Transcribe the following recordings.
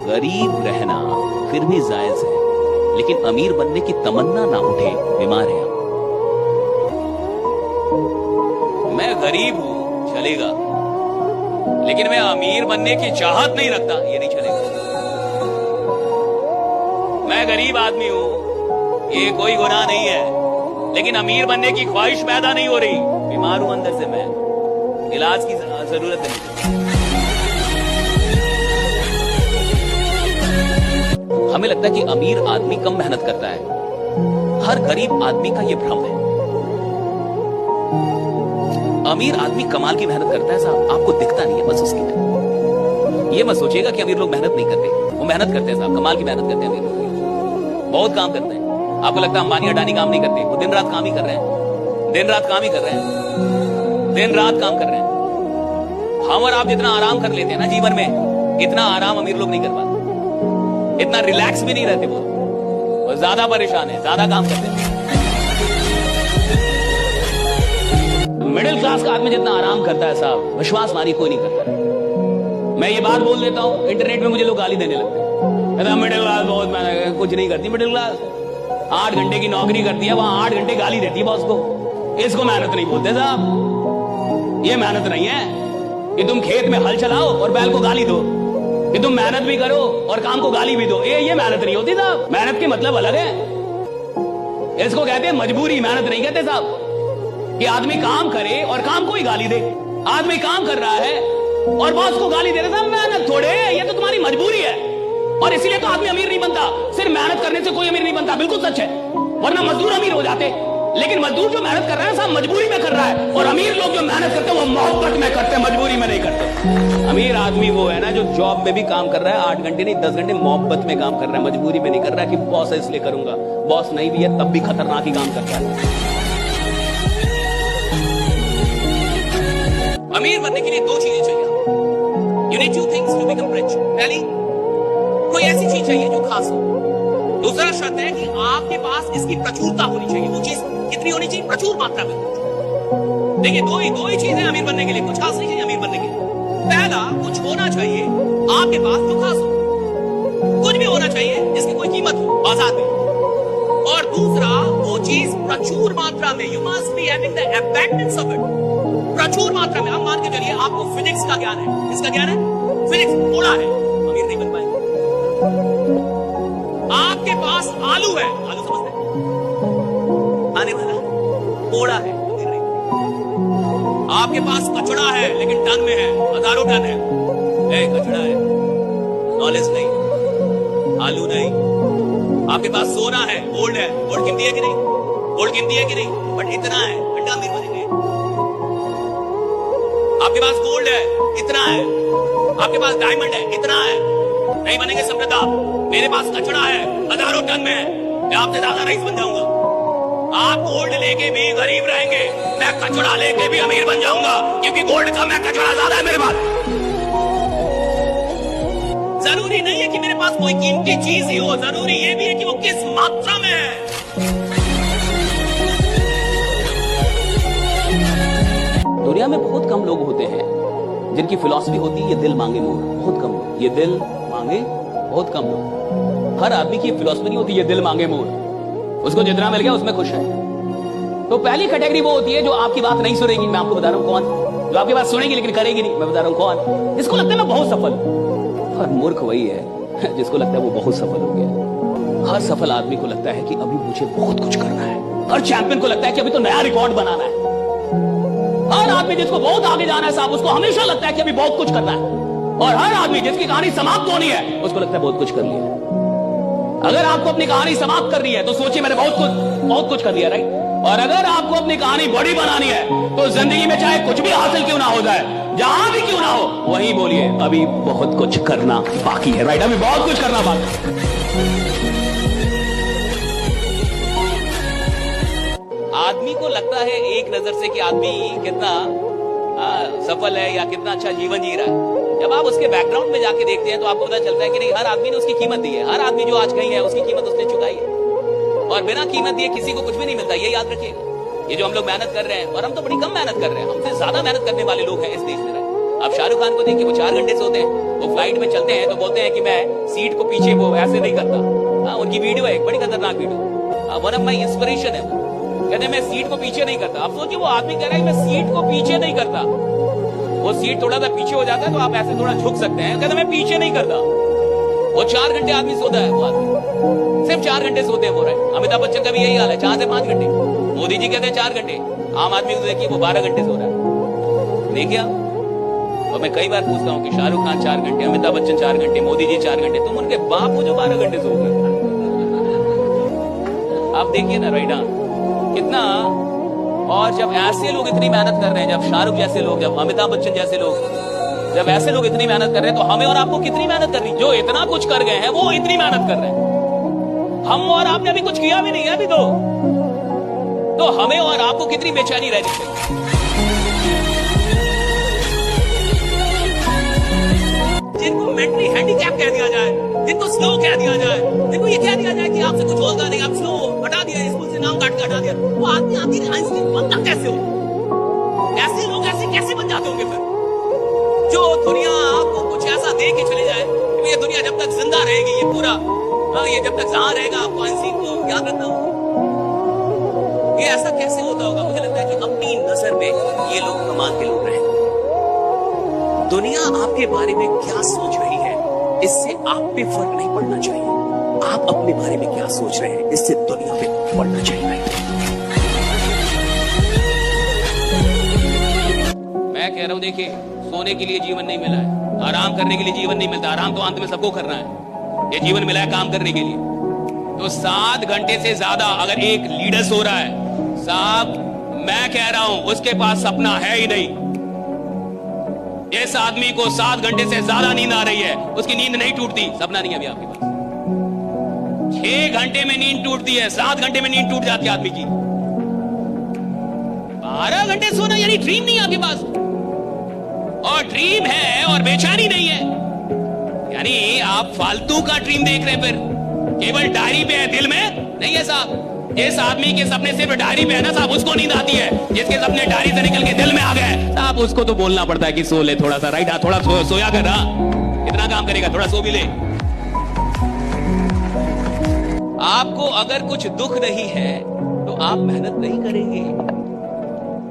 गरीब रहना फिर भी जायज है, लेकिन अमीर बनने की तमन्ना ना उठे, बीमार है। मैं गरीब हूं चलेगा, लेकिन मैं अमीर बनने की चाहत नहीं रखता, ये नहीं चलेगा। मैं गरीब आदमी हूं, ये कोई गुनाह नहीं है, लेकिन अमीर बनने की ख्वाहिश पैदा नहीं हो रही, बीमार हूं अंदर से, मैं इलाज की जरूरत है। हमें लगता है कि अमीर आदमी कम मेहनत करता है। हर गरीब आदमी का यह भ्रम है। अमीर आदमी कमाल की मेहनत करता है साहब, आपको दिखता नहीं है बस उसकी मेहनत। ये मत सोचिएगा कि अमीर लोग मेहनत नहीं करते, वो मेहनत करते हैं साहब, कमाल की मेहनत करते हैं अमीर लोग, बहुत काम करते हैं। आपको लगता है अंबानी अडानी काम नहीं करते, वो दिन रात काम ही कर रहे हैं, दिन रात काम ही कर रहे हैं, दिन रात काम कर रहे हैं। हम और आप जितना आराम कर लेते हैं ना जीवन में, इतना आराम अमीर लोग नहीं कर पाते, इतना रिलैक्स भी नहीं रहते वो ज्यादा परेशान है, ज्यादा काम करते हैं। मिडिल क्लास का आदमी जितना आराम करता है साहब, विश्वास मारी कोई नहीं करता। मैं ये बात बोल देता हूं, इंटरनेट में मुझे लोग गाली देने लगते हैं, मिडिल क्लास बहुत मेहनत, कुछ नहीं करती मिडिल क्लास, 8 घंटे की नौकरी करती है, वहां 8 घंटे गाली देती है बॉस को। इसको मेहनत नहीं बोलते साहब, ये मेहनत नहीं है कि तुम खेत में हल चलाओ और बैल को गाली दो, कि तुम मेहनत भी करो और काम को गाली भी दो, ये मेहनत नहीं होती साहब। मेहनत के मतलब अलग है, इसको कहते हैं मजबूरी, मेहनत नहीं कहते साहब। कि आदमी काम करे और काम को ही गाली दे, आदमी काम कर रहा है और बॉस को गाली दे रहा है, मेहनत थोड़े, ये तो तुम्हारी मजबूरी है। और इसीलिए तो आदमी अमीर नहीं बनता, सिर्फ मेहनत करने से कोई अमीर नहीं बनता, बिल्कुल सच है, वरना मजदूर अमीर हो जाते। लेकिन मजदूर जो मेहनत कर रहा है साहब मजबूरी में कर रहा है, और अमीर लोग जो मेहनत करते हैं वो मोहब्बत में करते हैं, मजबूरी में नहीं करते। अमीर आदमी वो है ना जो जॉब में भी काम कर रहा है, 8 घंटे नहीं 10 घंटे मोहब्बत में काम कर रहा है, मजबूरी में नहीं कर रहा है कि बॉस है इसलिए करूंगा। बॉस नहीं भी है तब भी खतरनाक ही काम करता है। अमीर बनने के लिए 2 चीजें चाहिए। You need 2 things to become rich. पहली, कोई ऐसी चीज चाहिए जो खास हो। दूसरा शर्त है कि आपके पास इसकी प्रचुरता होनी चाहिए। वो चीज कितनी होनी चाहिए? प्रचुर मात्रा में। देखिए दो ही चीजें अमीर बनने के लिए, कुछ खास नहीं चाहिए अमीर बनने के लिए। पहला, कुछ होना चाहिए आपके पास जो खास हो, कुछ भी होना चाहिए जिसकी कोई कीमत हो बाजार में। और दूसरा, वो चीज प्रचुर मात्रा में, you must be having the abundance of it, प्रचुर मात्रा में। आप मान के चलिए आपको फिजिक्स का ज्ञान है, इसका ज्ञान है, फिजिक्स थोड़ा है, अमीर नहीं बन पाएंगे। आपके पास आलू है, आलू समझते हैं, आने वाला थोड़ा है, अमीर नहीं बनेंगे। आपके पास कचड़ा है लेकिन टन में है, हजारों टन है, कचड़ा है, नॉलेज नहीं, आलू नहीं। आपके पास सोना है, गोल्ड है, गोल्ड कीमती है कि नहीं, गोल्ड कीमती है कि नहीं, बट इतना है, घंटा अमीर बनेंगे। आपके पास गोल्ड है, इतना है, आपके पास डायमंड है, इतना है, नहीं बनेंगे समृद्ध। मेरे पास कचड़ा है, हजारों टन में है, मैं आपसे ज्यादा रईस बन जाऊंगा। आप गोल्ड लेके भी गरीब रहेंगे, मैं कचड़ा लेके भी अमीर बन जाऊंगा, क्योंकि गोल्ड कम है, कचड़ा ज्यादा है मेरे पास। जरूरी नहीं है कि मेरे पास कोई कीमती चीज ही हो, जरूरी ये भी है कि वो किस मात्रा में है। दुनिया में बहुत कम लोग होते हैं जिनकी फिलॉसफी होती है ये दिल मांगे मोर, बहुत कम लोग, ये दिल मांगे, बहुत कम लोग। हर आदमी की फिलॉसफी नहीं होती ये दिल मांगे मोर, उसको जितना मिल गया उसमें खुश है। तो पहली कैटेगरी वो होती है जो आपकी बात नहीं सुनेगी, मैं आपको बता रहा हूं कौन, जो आपकी बात सुनेगी लेकिन करेगी नहीं, मैं बता रहा हूं कौन। जिसको लगता है मैं बहुत सफल हूं, और मूर्ख वही है जिसको लगता है वो बहुत सफल हो गया। हर सफल आदमी को लगता है कि अभी मुझे बहुत कुछ करना है, हर चैंपियन को लगता है कि अभी तो नया रिकॉर्ड बनाना है। हर आदमी जिसको बहुत आगे जाना है साहब, उसको हमेशा लगता है कि अभी बहुत कुछ करना है। और हर आदमी जिसकी कहानी समाप्त होनी है, उसको लगता है बहुत कुछ कर लिया। अगर आपको अपनी कहानी समाप्त करनी है तो सोचिए मैंने बहुत कुछ कर लिया, राइट। और अगर आपको अपनी कहानी बड़ी बनानी है तो जिंदगी में चाहे कुछ भी हासिल क्यों ना हो जाए, जहां भी क्यों ना हो, वहीं बोलिए अभी बहुत कुछ करना बाकी है, राइट, अभी बहुत कुछ करना बाकी है। आदमी को लगता है एक नजर से कि आदमी कितना सफल है या कितना अच्छा जीवन जी रहा है। जब आप उसके बैकग्राउंड में जाके देखते हैं तो आपको पता चलता है कि नहीं, हर आदमी ने उसकी कीमत दी है। हर आदमी जो आज कहीं है उसकी कीमत उसने चुकाई है, और बिना कीमत दिए किसी को कुछ भी नहीं मिलता, ये याद रखिएगा। ये जो हम लोग मेहनत कर रहे हैं, और हम तो बड़ी कम मेहनत कर रहे हैं, हमसे ज्यादा मेहनत करने वाले लोग हैं इस देश में, आप शाहरुख खान को देखिए, वो 4 घंटे सोते हैं। वो फ्लाइट में चलते हैं तो बोलते हैं कि मैं सीट को पीछे वो ऐसे नहीं करता। हाँ, उनकी वीडियो है, एक बड़ी खतरनाक video. One of my inspiration है। कहते हैं मैं सीट को पीछे नहीं करता। आप सोचिए, वो आदमी कह रहा है मैं सीट को पीछे नहीं करता। वो सीट थोड़ा सा पीछे हो जाता है तो आप ऐसे थोड़ा झुक सकते हैं। कहते मैं पीछे नहीं करता। वो 4 घंटे आदमी सोता है। वो आदमी सिर्फ 4 घंटे सोते हैं। वो रहे अमिताभ बच्चन का भी यही हाल है, 4 से 5 घंटे। मोदी जी कहते हैं 4 घंटे। आम आदमी को देखिए, वो 12 घंटे सो रहा है। नहीं क्या? और मैं कई बार पूछता हूँ कि शाहरुख खान 4 घंटे, अमिताभ बच्चन 4 घंटे, मोदी जी 4 घंटे, तुम उनके बाप को जो 12 घंटे सो गए। आप देखिए ना, राइट? कितना। और जब ऐसे लोग इतनी मेहनत कर रहे हैं, जब शाहरुख जैसे लोग, जब अमिताभ बच्चन जैसे लोग, जब ऐसे लोग इतनी मेहनत कर रहे हैं, तो हमें और आपको कितनी मेहनत करनी? जो इतना कुछ कर गए हैं वो इतनी मेहनत कर रहे हैं। हम और आपने अभी कुछ किया भी नहीं है अभी तो हमें और आपको कितनी बेचैनी रहनी चाहिए। जिनको मेंटली हैंडीकैप कह दिया जाए, जिनको स्लो कह दिया जाए, जिनको ये कह दिया जाए कि आपसे कुछ होगा नहीं, आप स्लो हटा दिया, स्कूल से नाम काट के हटा दिया, वो आदमी आखिर आइंस्टीन बनता कैसे हो? ऐसे लोग ऐसे कैसे बन जाते होंगे फिर? जो दुनिया को कुछ ऐसा दे के चले जाए कि ये दुनिया जब तक जिंदा रहेगी, ये पूरा ये जब तक जहां रहेगा, आपको आइंस्टीन को याद रखना होगा। ये ऐसा कैसे होता होगा? मुझे लगता है कि अपनी नजर में ये लोग कमाल के लोग रहे। दुनिया आपके बारे में क्या सोच रही है, इससे आप पे फर्क नहीं पड़ना चाहिए। आप अपने बारे में क्या सोच रहे हैं, इससे दुनिया पे पड़ना चाहिए। मैं कह रहा हूं, देखिए, सोने के लिए जीवन नहीं मिला है, आराम करने के लिए जीवन नहीं मिलता। आराम तो अंत में सबको करना है। ये जीवन मिला है काम करने के लिए। तो 7 घंटे से ज्यादा अगर एक लीडर सो रहा है, साहब मैं कह रहा हूं उसके पास सपना है ही नहीं। इस आदमी को 7 घंटे से ज्यादा नींद आ रही है, उसकी नींद नहीं टूटती, सपना नहीं है अभी आपके पास। 6 घंटे में नींद टूटती है, 7 घंटे में नींद टूट जाती है आदमी की। 12 घंटे सोना यानी ड्रीम नहीं है आपके पास। और ड्रीम है और बेचैनी नहीं है, यानी आप फालतू का ड्रीम देख रहे हैं। फिर केवल डायरी पे है, दिल में नहीं है साहब। जिस आदमी के सपने सिर्फ डायरी पे है ना साहब, उसको नींद आती है। जिसके सपने डायरी से निकल के दिल में आ गए साहब, उसको तो बोलना पड़ता है कि सो ले थोड़ा सा, राइट? थोड़ा सोया कर रहा, इतना काम करेगा, थोड़ा सो भी ले। आपको अगर कुछ दुख नहीं है तो आप मेहनत नहीं करेंगे।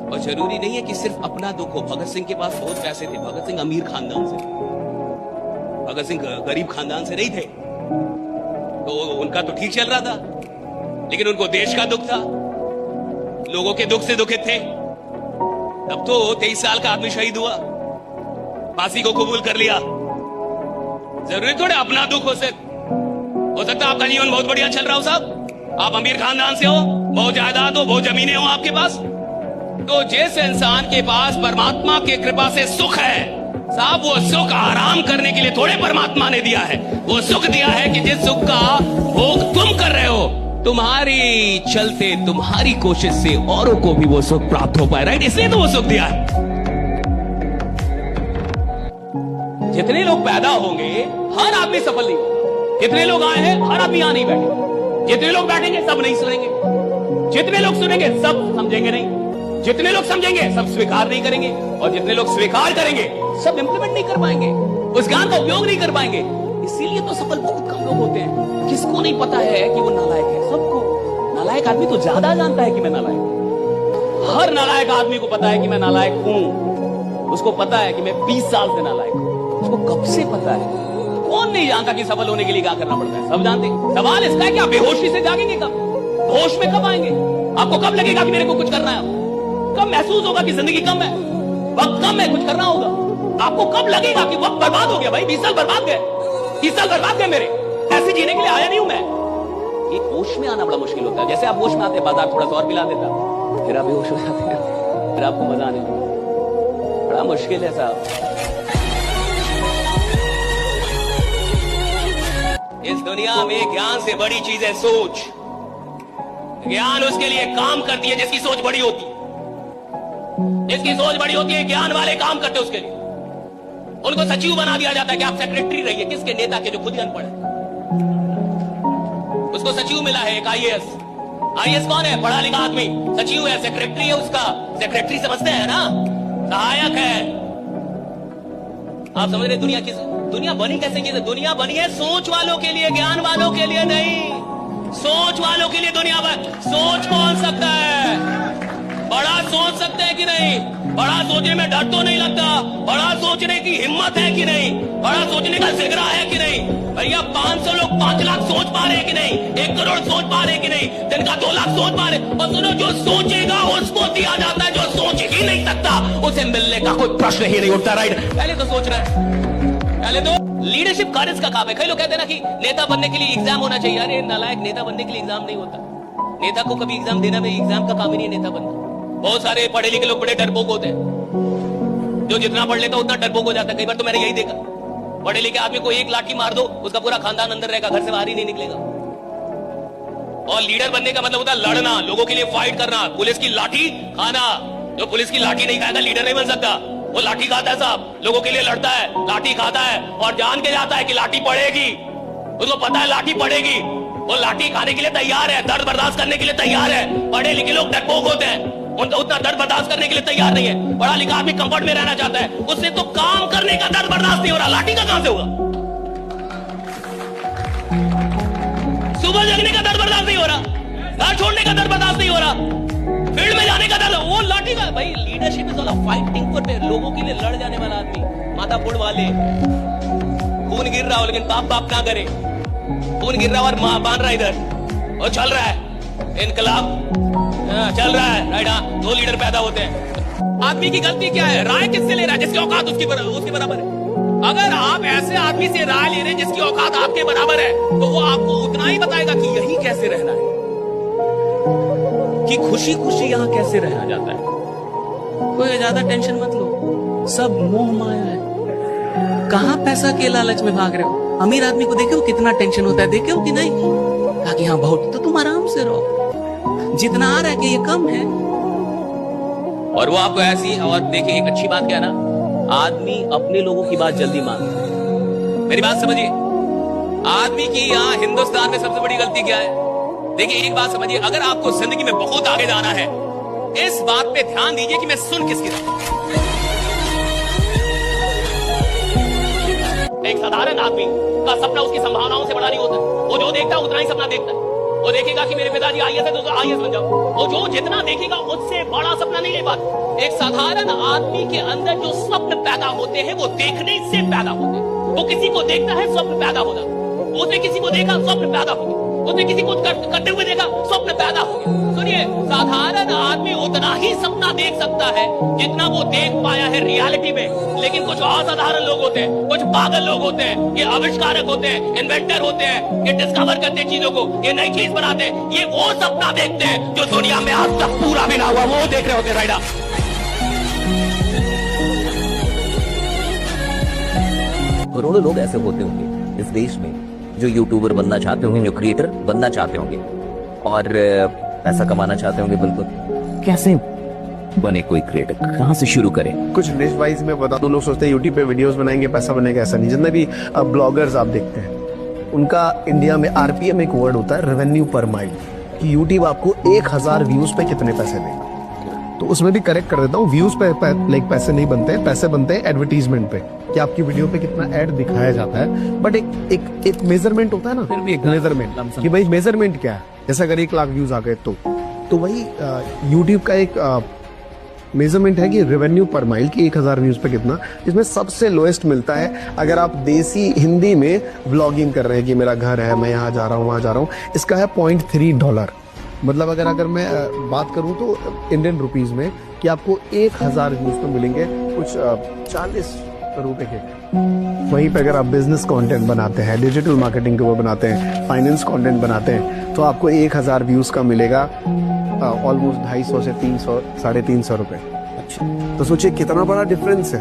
और जरूरी नहीं है कि सिर्फ अपना दुख हो। भगत सिंह के पास बहुत पैसे थे। भगत सिंह अमीर खानदान से, भगत सिंह गरीब खानदान से नहीं थे। तो उनका तो ठीक चल रहा था, लेकिन उनको देश का दुख था, लोगों के दुख से दुखित थे। तब तो 23 साल का आदमी शहीद हुआ, फांसी को कबूल कर लिया। जरूरी थोड़े अपना दुख हो सकता है आपका जीवन बहुत बढ़िया चल रहा हो साहब, आप अमीर खानदान से हो, बहुत जायदाद हो, बहुत जमीनें हो आपके पास। तो जिस इंसान के पास परमात्मा की कृपा से सुख है साहब, वो सुख आराम करने के लिए थोड़े परमात्मा ने दिया है। वो सुख दिया है कि जिस सुख का भोग तुम कर रहे हो, तुम्हारी चलते, तुम्हारी कोशिश से औरों को भी वो सुख प्राप्त हो पाए, राइट? इसलिए तो वो सुख दिया है। जितने लोग पैदा होंगे हर आदमी सफल नहीं होगा। जितने लोग आए हैं हर आदमी यहां नहीं बैठे। जितने लोग बैठेंगे सब नहीं सुनेंगे। जितने लोग सुनेंगे सब समझेंगे नहीं। जितने लोग समझेंगे सब स्वीकार नहीं करेंगे। और जितने लोग स्वीकार करेंगे सब इंप्लीमेंट नहीं कर पाएंगे, उस ज्ञान का उपयोग नहीं कर पाएंगे। इसीलिए तो सफल बहुत कम लोग होते हैं। किसको नहीं पता है कि वो नालायक है? सबको। नालायक आदमी तो ज्यादा जानता है कि मैं नालायक हूं। हर नालायक आदमी को पता है कि मैं नालायक हूं। उसको पता है कि मैं 20 साल से नालायक हूं। उसको कब से पता है? कौन नहीं जानता कि सफल होने के लिए क्या करना पड़ता है? सब जानते हैं। सवाल इसका है कि आप बेहोशी से जागेंगे कब? होश में कब आएंगे? आपको कब लगेगा कि मेरे को कुछ करना है? कब महसूस होगा कि जिंदगी कम है, वक्त कम है, कुछ करना होगा? आपको कब लगेगा कि वक्त बर्बाद हो गया? भाई 20 साल बर्बाद गए, 30 साल बर्बाद गए मेरे। ऐसे जीने के लिए आया नहीं हूं मैं। ये होश में आना बड़ा मुश्किल होता है। जैसे आप होश में आते हैं, बाजार थोड़ा सा और पिला देता, फिर आप बेहोश हो जाते हैं, फिर आपको मजा आने लगता। बड़ा मुश्किल है साहब। इस दुनिया में ज्ञान से बड़ी चीज है सोच। ज्ञान उसके लिए काम करती है जिसकी सोच बड़ी होती है। जिसकी सोच बड़ी होती है, ज्ञान वाले काम करते उसके लिए। उनको सचिव बना दिया जाता है कि आप सेक्रेटरी रहिए। किसके? नेता के, जो खुद ही अनपढ़ है। उसको सचिव मिला है एक आईएएस। आईएएस कौन है? पढ़ा लिखा आदमी। सचिव है, सेक्रेटरी है उसका। सेक्रेटरी समझते हैं ना, सहायक है। आप समझ रहे दुनिया बनी कैसे की? दुनिया बनी है सोच वालों के लिए, ज्ञान वालों के लिए नहीं। सोच वालों के लिए दुनिया सोच कौन सकता है? बड़ा सोच सकते हैं कि नहीं? बड़ा सोचने में डर तो नहीं लगता? बड़ा सोचने की हिम्मत है कि नहीं? बड़ा सोचने का जिगरा है कि नहीं? भैया 500 लोग 5 लाख सोच पा रहे हैं कि नहीं? 1 करोड़ सोच पा रहे हैं कि नहीं? दिन का 2 लाख सोच पा रहे। और सुनो, जो सोचेगा उसको दिया जाता है, जो सोच ही नहीं सकता उसे मिलने का कोई प्रश्न ही नहीं उठता। राइट, पहले तो सोच रहा है, पहले तो लीडरशिप करेज का काम है। कई लोग कहते हैं ना कि नेता बनने के लिए एग्जाम होना चाहिए। अरे नालायक, नेता बनने के लिए एग्जाम नहीं होता। नेता को कभी एग्जाम देना में एग्जाम का काम ही नहीं है नेता बनना। बहुत सारे पढ़े लिखे लोग बड़े डरपोक होते हैं। जो जितना पढ़ लेता उतना डरपोक हो जाता है। कई बार तो मैंने यही देखा, पढ़े लिखे आदमी को एक लाठी मार दो, उसका पूरा खानदान अंदर रहेगा, घर से बाहर ही नहीं निकलेगा। और लीडर बनने का मतलब होता है लड़ना, लोगों के लिए फाइट करना, पुलिस की लाठी खाना। जो पुलिस की लाठी नहीं खाएगा लीडर नहीं बन सकता। वो लाठी खाता है साहब, लोगों के लिए लड़ता है, लाठी खाता है और जान के जाता है कि लाठी पड़ेगी। उसको पता है लाठी पड़ेगी, वो लाठी खाने के लिए तैयार है, दर्द बर्दाश्त करने के लिए तैयार है। पढ़े लिखे लोग डरपोक होते हैं, उनका उतना दर्द बर्दाश्त करने के लिए तैयार नहीं है। पढ़ा लिखा आदमी कंफर्ट में रहना चाहता है, उससे तो काम करने का दर्द बर्दाश्त नहीं हो रहा, लाठी का कहां से होगा? सुबह जगने का दर्द बर्दाश्त नहीं हो रहा, घर छोड़ने का दर्द बर्दाश्त नहीं हो रहा, फील्ड में जाने का दर्द, वो लाठी का। भाई leadership is all fighting for लोगों के लिए लड़ जाने वाला आदमी। माथा फोड़ वाले, खून गिर रहा हो लेकिन बाप बाप ना करे, खून गिर रहा और मां बांध रहा इधर और चल रहा है इनकलाब चल रहा है। राइट, हाँ, 2 लीडर पैदा होते हैं। आदमी की गलती क्या है? राय किससे ले रहा है? जिसकी औकात उसके बराबर है। अगर आप ऐसे आदमी से राय ले रहे हैं जिसकी औकात आपके बराबर है, तो वो आपको उतना ही बताएगा कि यही कैसे रहना है, कि खुशी खुशी यहां कैसे रहना जाता है। कोई ज्यादा टेंशन मत लो, सब मोह माया है। कहां पैसा के लालच में भाग रहे हो? अमीर आदमी को देखे हो कितना टेंशन होता है, देखे हो कि नहीं? कहा कि हाँ बहुत, तो तुम आराम से रहो, जितना आ रहा है कि ये कम है। और वो आपको ऐसी, और देखिए एक अच्छी बात क्या है ना, आदमी अपने लोगों की बात जल्दी मानता है। मेरी बात समझिए, आदमी की यहाँ हिंदुस्तान में सबसे बड़ी गलती क्या है? देखिए एक बात समझिए, अगर आपको जिंदगी में बहुत आगे जाना है, इस बात पे ध्यान दीजिए कि मैं सुन किसकी रहा। एक साधारण आदमी का सपना उसकी संभावनाओं से बड़ा नहीं होता। वो जो देखता है उतना ही सपना देखता है। वो देखेगा कि मेरे पिताजी आईएएस है तो आईएएस बन जाओ। वो जो जितना देखेगा उससे बड़ा सपना नहीं ले पाता। एक साधारण आदमी के अंदर जो स्वप्न पैदा होते हैं वो देखने से पैदा होते हैं। वो किसी को देखता है, स्वप्न पैदा हो जाता है। उसने किसी को देखा, स्वप्न पैदा हो गया। उसने किसी को करते हुए देखा, स्वप्न पैदा हो गया। सुनिए, साधारण आदमी उतना ही सपना देख सकता है जितना वो देख पाया है रियलिटी में। लेकिन कुछ असाधारण लोग होते हैं, कुछ पागल लोग होते हैं, ये आविष्कारक होते हैं, इन्वेंटर होते हैं, ये डिस्कवर करते हैं चीजों को, ये नई चीज बनाते हैं। ये वो सपना देखते हैं जो दुनिया में आज तक पूरा भी ना हुआ, वो देख रहे होते हैं। राइडा, करोड़ों लोग ऐसे होते होंगे इस देश में जो यूट्यूबर बनना चाहते होंगे, जो क्रिएटर बनना चाहते होंगे और पैसा कमाना चाहते होंगे। बिल्कुल, कैसे बने कोई क्रिएटर, कहाँ से शुरू करें? कुछ निश वाइज में बता दो। लोग सोचते हैं यूट्यूब पे वीडियोस बनाएंगे पैसा बनेगा, ऐसा नहीं। जितने भी ब्लॉगर्स आप देखते हैं, उनका इंडिया में आरपीएम एक वर्ड होता है, रेवेन्यू पर माइल, कि यूट्यूब आपको 1000 व्यूज पे कितने पैसे देगा। तो उसमें भी करेक्ट कर देता हूँ, व्यूज पे लाइक पैसे नहीं बनते हैं, पैसे बनते हैं एडवर्टीजमेंट पे, कि आपकी वीडियो पे कितना ऐड दिखाया जाता है। बट एक मेजरमेंट होता है ना, फिर भी एक मेजरमेंट, कि भाई मेजरमेंट क्या है। जैसे अगर 1 लाख व्यूज आ गए तो वही यूट्यूब का एक मेजरमेंट है कि रेवेन्यू पर माइल की 1000 व्यूज पे कितना। इसमें सबसे लोएस्ट मिलता है अगर आप देसी हिंदी में व्लॉगिंग कर रहे हैं कि मेरा घर है, मैं यहाँ जा रहा हूँ, वहाँ जा रहा हूँ, इसका है $0.3। मतलब अगर मैं बात करूं तो इंडियन रुपीस में, कि आपको 1000 व्यूज तो मिलेंगे कुछ 40 रुपए के। वहीं पे अगर आप बिजनेस कंटेंट बनाते हैं, डिजिटल मार्केटिंग के ऊपर बनाते हैं, फाइनेंस कंटेंट बनाते हैं, तो आपको 1000 व्यूज का मिलेगा ऑलमोस्ट 250 से 300, 350 रुपए। अच्छा, तो सोचिए कितना बड़ा डिफरेंस है।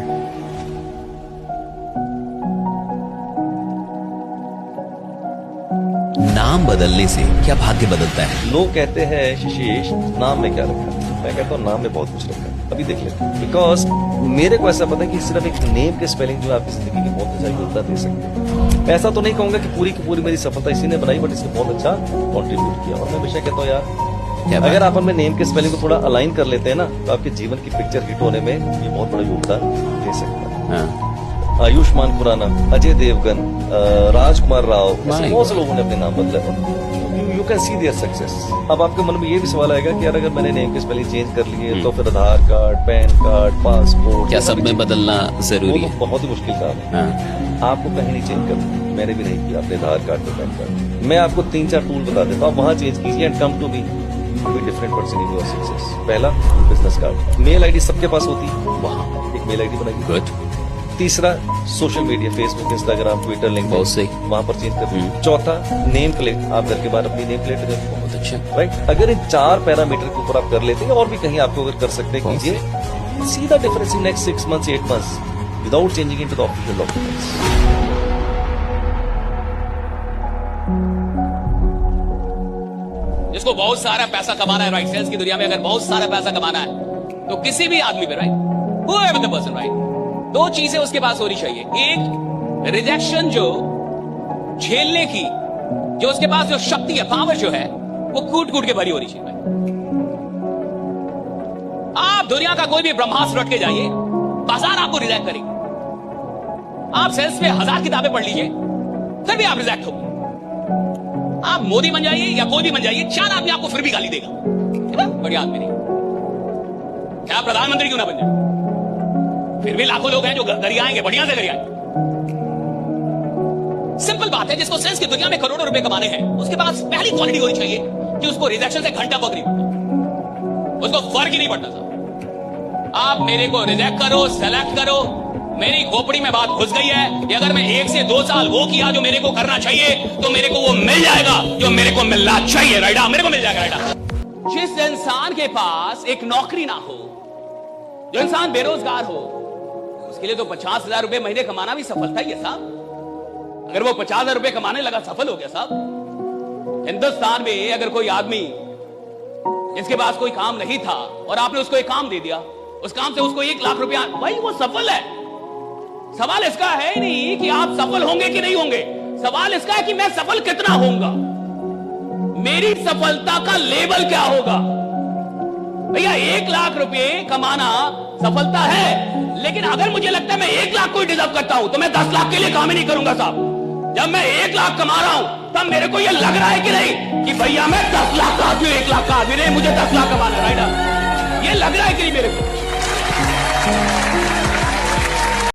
नाम बदलने से क्या भाग्य बदलता है? लोग कहते हैं शशीश नाम में क्या रखा, मैं कहता हूँ नाम में बहुत कुछ रखा है। अभी देखिए, बिकॉज मेरे को ऐसा पता है कि सिर्फ एक नेम के स्पेलिंग जो आपकी जिंदगी की बहुत अच्छा योगदान दे सकते हैं। मैं ऐसा तो नहीं कहूंगा कि पूरी की पूरी मेरी सफलता इसी ने बनाई, बट इसने बहुत अच्छा कॉन्ट्रीब्यूट किया। और मैं हमेशा कहता हूँ यार, अगर आप अपने नेम के स्पेलिंग को थोड़ा अलाइन कर लेते हैं ना, तो आपके जीवन की पिक्चर हिट होने में ये बहुत बड़ा योगदान दे सकता है। आयुष्मान खुराना, अजय देवगन, राजकुमार राव, ऐसे My बहुत से लोगों ने अपने नाम बदले। You can see their success. अब आपके मन में ये भी सवाल आएगा कि यार अगर मैंने नेम के स्पेलिंग चेंज कर लिए तो फिर आधार कार्ड, पैन कार्ड, पासपोर्ट, क्या सब में बदलना जरूरी वो है? तो बहुत ही मुश्किल काम है। हाँ। आपको कहीं नहीं चेंज करना, मैंने भी नहीं किया अपने आधार कार्ड पे, पैन कार्ड। मैं आपको 3-4 टूल बता देता हूँ, वहां चेंज कीजिए and come to be different person in your success. पहला, बिजनेस कार्ड, मेल आईडी सबके पास होती है, वहां एक मेल आईडी बनाइए। गुड। तीसरा, social media, Facebook, Instagram, Twitter, LinkedIn, बहुत सही। वहां पर चेंज कर। चौथा, नेम प्लेट, आप घर के बाहर अपनी नेम प्लेट रखें। बहुत अच्छा। राइट, अगर इन 4 पैरामीटर के ऊपर आप कर लेते हैं और भी कहीं आपको अगर कर सकते हैं बहुत कीजिए, see the difference in next 6 months, 8 months without changing into the official documents. जिसको बहुत सारा पैसा कमाना है, राइट, सेल्स की दुनिया में अगर बहुत सारा पैसा कमाना है तो किसी भी आदमी पे, right, whoever the person, right, 2 चीजें उसके पास होनी चाहिए। एक, रिजेक्शन जो झेलने की जो उसके पास जो शक्ति है, पावर जो है, वो कूट कूट के भरी होनी चाहिए। आप दुनिया का कोई भी ब्रह्मास्त्र रट के जाइए, बाजार आपको रिजेक्ट करेगी। आप सेल्स में 1000 किताबें पढ़ लीजिए, फिर भी आप रिजेक्ट हो। आप मोदी बन जाइए या कोई भी बन जाइए, 4 आदमी आपको फिर भी गाली देगा, है ना? बढ़िया आदमी नहीं, क्या प्रधानमंत्री क्यों ना बन जाए, फिर भी लाखों लोग हैं जो घर आएंगे, बढ़िया से घर आएंगे। सिंपल बात है, जिसको सेल्स की दुनिया में करोड़ों रुपए कमाने हैं, उसके पास पहली क्वालिटी होनी चाहिए कि उसको रिजेक्शन से घंटा फर्क नहीं पड़ता, उसको फर्क ही नहीं पड़ता। साहब, आप मेरे को रिजेक्ट करो, सेलेक्ट करो, मेरी खोपड़ी में बात घुस गई है कि अगर मैं 1 से 2 साल वो किया जो मेरे को करना चाहिए तो मेरे को वो मिल जाएगा जो मेरे को मिलना चाहिए। राइडा, मेरे को मिल जाएगा। राइडा, जिस इंसान के पास एक नौकरी ना हो, जो इंसान बेरोजगार हो, उसके लिए तो 50,000 रुपए महीने कमाना भी सफलता ही है साहब। अगर वो 50,000 रुपए कमाने लगा, सफल हो गया साहब। हिंदुस्तान में अगर कोई आदमी जिसके पास कोई काम नहीं था और आपने उसको एक काम दे दिया, उस काम से उसको 1 लाख रुपया, भाई वो सफल है। सवाल इसका है ही नहीं कि आप सफल होंगे कि नहीं होंगे, सवाल इसका है कि मैं सफल कितना होऊंगा, मेरी सफलता का लेवल क्या होगा। भैया 1 लाख रुपए कमाना सफलता है, लेकिन अगर मुझे लगता है मैं 1 लाख को डिजर्व करता हूं तो मैं 10 लाख के लिए काम ही नहीं करूंगा साहब। जब मैं 1 लाख कमा रहा हूं तब मेरे को यह लग रहा है कि नहीं कि भैया मैं 10 लाख का आदमी, 1 लाख का आदमी नहीं, मुझे 10 लाख कमाना है। राइट, ये लग रहा है कि नहीं मेरे को।